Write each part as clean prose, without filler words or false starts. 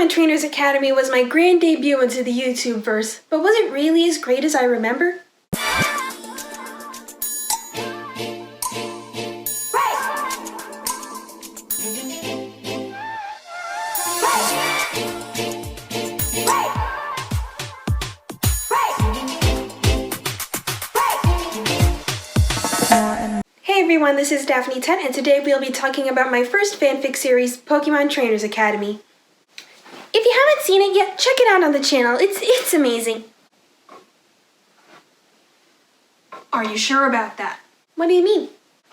Pokemon Trainers Academy was my grand debut into the YouTube-verse, but was it really as great as I remember? Hey everyone, this is Daphne Tett, and today we'll be talking about my first fanfic series, Pokemon Trainers Academy. If you haven't seen it yet, check it out on the channel. It's amazing. Are you sure about that? What do you mean?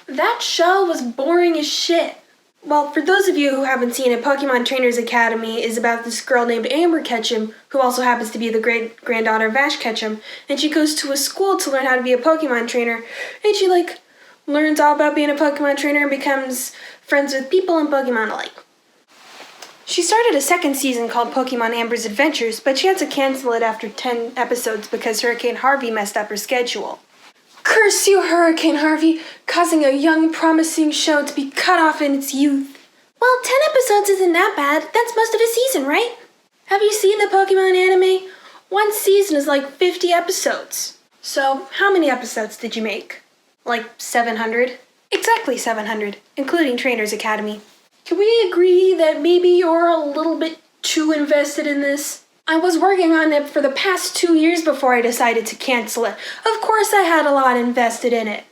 That show was boring as shit. Well, for those of you who haven't seen it, Pokemon Trainers Academy is about this girl named Amber Ketchum, who also happens to be the great-granddaughter of Ash Ketchum, and she goes to a school to learn how to be a Pokemon trainer, and she, learns all about being a Pokemon trainer and becomes friends with people and Pokemon alike. She started a second season called Pokemon Amber's Adventures, but she had to cancel it after 10 episodes because Hurricane Harvey messed up her schedule. Curse you, Hurricane Harvey, causing a young, promising show to be cut off in its youth. Well, 10 episodes isn't that bad. That's most of a season, right? Have you seen the Pokemon anime? One season is like 50 episodes. So, how many episodes did you make? 700? Exactly 700, including Trainers Academy. Can we agree that maybe you're a little bit too invested in this? I was working on it for the past 2 years before I decided to cancel it. Of course I had a lot invested in it.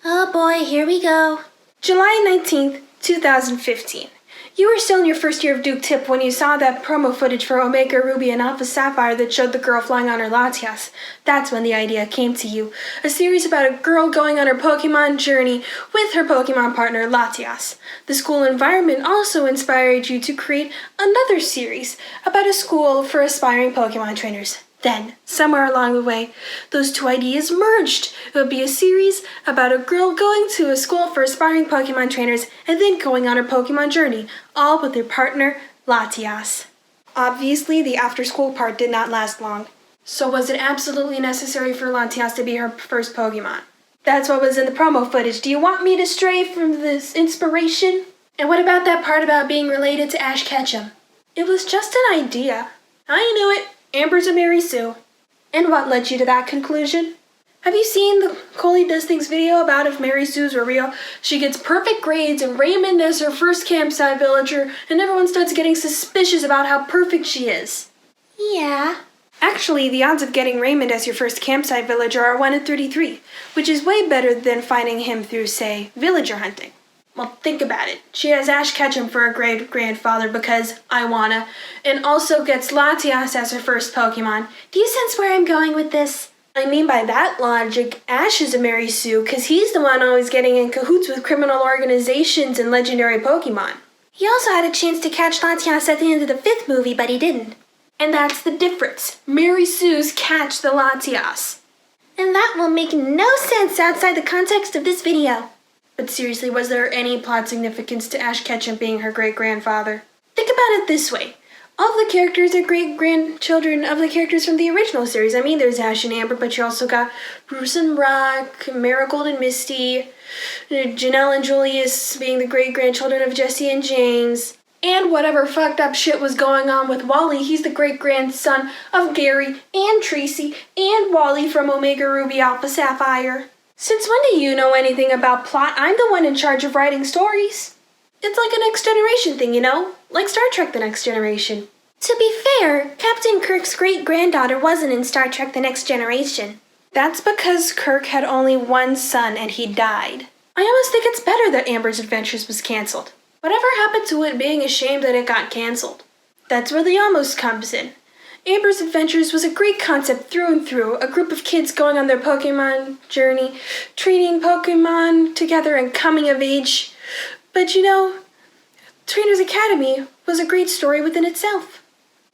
Oh boy, here we go. July 19th, 2015. You were still in your first year of Duke Tip when you saw that promo footage for Omega Ruby and Alpha Sapphire that showed the girl flying on her Latias. That's when the idea came to you. A series about a girl going on her Pokemon journey with her Pokemon partner Latias. The school environment also inspired you to create another series about a school for aspiring Pokemon trainers. Then, somewhere along the way, those two ideas merged. It would be a series about a girl going to a school for aspiring Pokemon trainers and then going on her Pokemon journey, all with her partner, Latias. Obviously, the after-school part did not last long. So was it absolutely necessary for Latias to be her first Pokemon? That's what was in the promo footage. Do you want me to stray from this inspiration? And what about that part about being related to Ash Ketchum? It was just an idea. I knew it. Amber's a Mary Sue. And what led you to that conclusion? Have you seen the Coley Does Things video about if Mary Sue's were real? She gets perfect grades and Raymond as her first campsite villager, and everyone starts getting suspicious about how perfect she is. Yeah. Actually, the odds of getting Raymond as your first campsite villager are 1 in 33, which is way better than finding him through, say, villager hunting. Well, think about it. She has Ash Ketchum for her great-grandfather because I wanna, and also gets Latias as her first Pokemon. Do you sense where I'm going with this? I mean, by that logic, Ash is a Mary Sue because he's the one always getting in cahoots with criminal organizations and legendary Pokemon. He also had a chance to catch Latias at the end of the 5th movie, but he didn't. And that's the difference. Mary Sue's catch the Latias. And that will make no sense outside the context of this video. But seriously, was there any plot significance to Ash Ketchum being her great-grandfather? Think about it this way. All of the characters are great-grandchildren of the characters from the original series. I mean, there's Ash and Amber, but you also got Bruce and Brock, Marigold and Misty, Janelle and Julius being the great-grandchildren of Jesse and James. And whatever fucked up shit was going on with Wally, he's the great-grandson of Gary and Tracy and Wally from Omega Ruby Alpha Sapphire. Since when do you know anything about plot? I'm the one in charge of writing stories. It's like a Next Generation thing, you know? Like Star Trek The Next Generation. To be fair, Captain Kirk's great-granddaughter wasn't in Star Trek The Next Generation. That's because Kirk had only one son and he died. I almost think it's better that Amber's Adventures was cancelled. Whatever happened to it being a shame that it got cancelled? That's where the almost comes in. Amber's Adventures was a great concept through and through, a group of kids going on their Pokemon journey, training Pokemon together and coming of age. But you know, Trainers Academy was a great story within itself.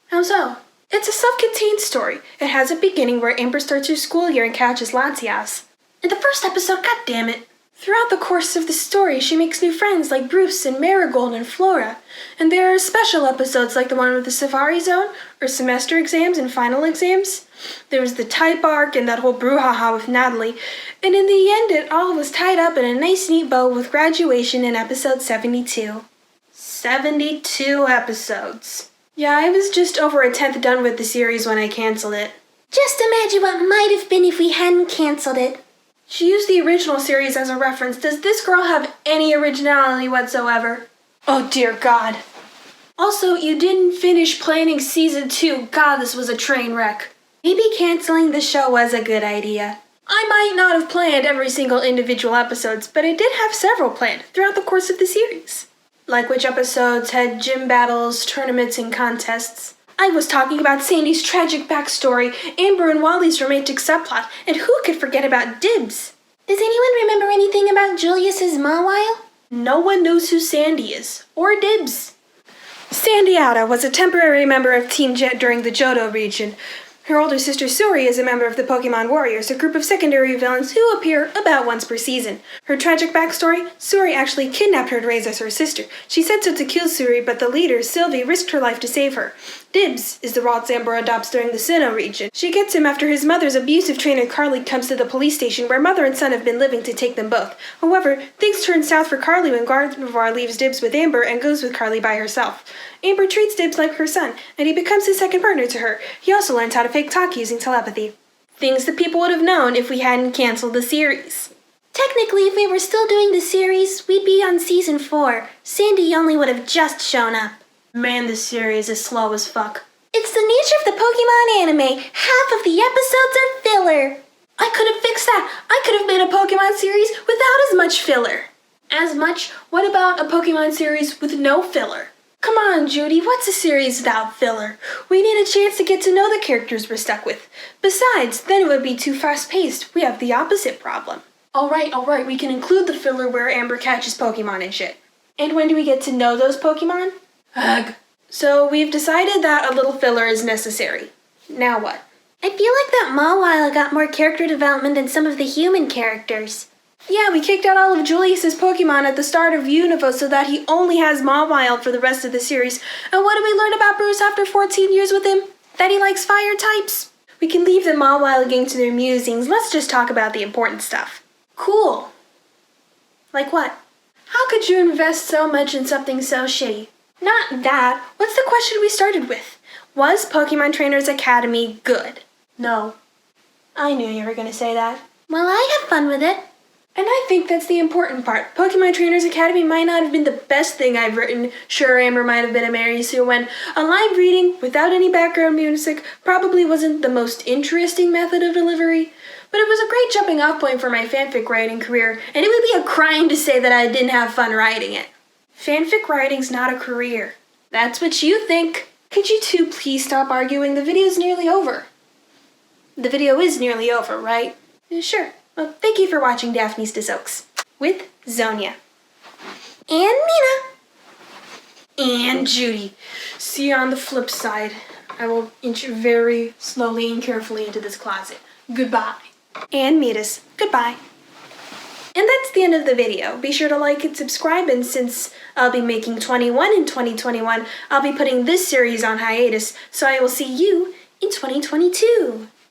How so? It's a self-contained story. It has a beginning where Amber starts her school year and catches Latias. In the first episode, goddammit. Throughout the course of the story, she makes new friends like Bruce and Marigold and Flora. And there are special episodes like the one with the Safari Zone, or semester exams and final exams. There was the type arc and that whole brouhaha with Natalie. And in the end, it all was tied up in a nice neat bow with graduation in episode 72. 72 episodes. Yeah, I was just over a 10th done with the series when I canceled it. Just imagine what might have been if we hadn't canceled it. She used the original series as a reference. Does this girl have any originality whatsoever? Oh dear God. Also, you didn't finish planning season 2. God, this was a train wreck. Maybe canceling the show was a good idea. I might not have planned every single individual episodes, but I did have several planned throughout the course of the series. Like which episodes had gym battles, tournaments, and contests. I was talking about Sandy's tragic backstory, Amber and Wally's romantic subplot, and who could forget about Dibs? Does anyone remember anything about Julius's Mawile? No one knows who Sandy is, or Dibs. Sandy Outa was a temporary member of Team Jet during the Johto region. Her older sister Suri is a member of the Pokemon Warriors, a group of secondary villains who appear about once per season. Her tragic backstory? Suri actually kidnapped her to raise as her sister. She said so to kill Suri, but the leader, Sylvie, risked her life to save her. Dibs is the rod Amber adopts during the Sinnoh region. She gets him after his mother's abusive trainer Carly comes to the police station where mother and son have been living to take them both. However, things turn south for Carly when Gardevoir leaves Dibs with Amber and goes with Carly by herself. Amber treats Dibs like her son, and he becomes his second partner to her. He also learns how to fake talk using telepathy. Things that people would have known if we hadn't canceled the series. Technically, if we were still doing the series, we'd be on season 4. Sandy only would have just shown up. Man, this series is slow as fuck. It's the nature of the Pokemon anime. Half of the episodes are filler. I could have fixed that. I could have made a Pokemon series without as much filler. As much? What about a Pokemon series with no filler? Come on, Judy, what's a series without filler? We need a chance to get to know the characters we're stuck with. Besides, then it would be too fast-paced. We have the opposite problem. Alright, we can include the filler where Amber catches Pokemon and shit. And when do we get to know those Pokemon? Ugh. So we've decided that a little filler is necessary. Now what? I feel like that Mawile got more character development than some of the human characters. Yeah, we kicked out all of Julius's Pokemon at the start of Unova so that he only has Mawile for the rest of the series. And what do we learn about Bruce after 14 years with him? That he likes fire types? We can leave the Mawile game to their musings. Let's just talk about the important stuff. Cool. Like what? How could you invest so much in something so shitty? Not that. What's the question we started with? Was Pokemon Trainers Academy good? No. I knew you were going to say that. Well, I had fun with it. And I think that's the important part. Pokemon Trainers Academy might not have been the best thing I've written. Sure, Amber might have been a Mary Sue when a live reading without any background music probably wasn't the most interesting method of delivery. But it was a great jumping off point for my fanfic writing career, and it would be a crime to say that I didn't have fun writing it. Fanfic writing's not a career. That's what you think. Could you two please stop arguing? The video's nearly over. The video is nearly over, right? Sure. Well, thank you for watching Daphne's Dissocs with Zonia. And Mina. And Judy. See you on the flip side. I will inch very slowly and carefully into this closet. Goodbye. And Midas. Goodbye. And that's the end of the video. Be sure to like and subscribe, and since I'll be making 21 in 2021, I'll be putting this series on hiatus, so I will see you in 2022.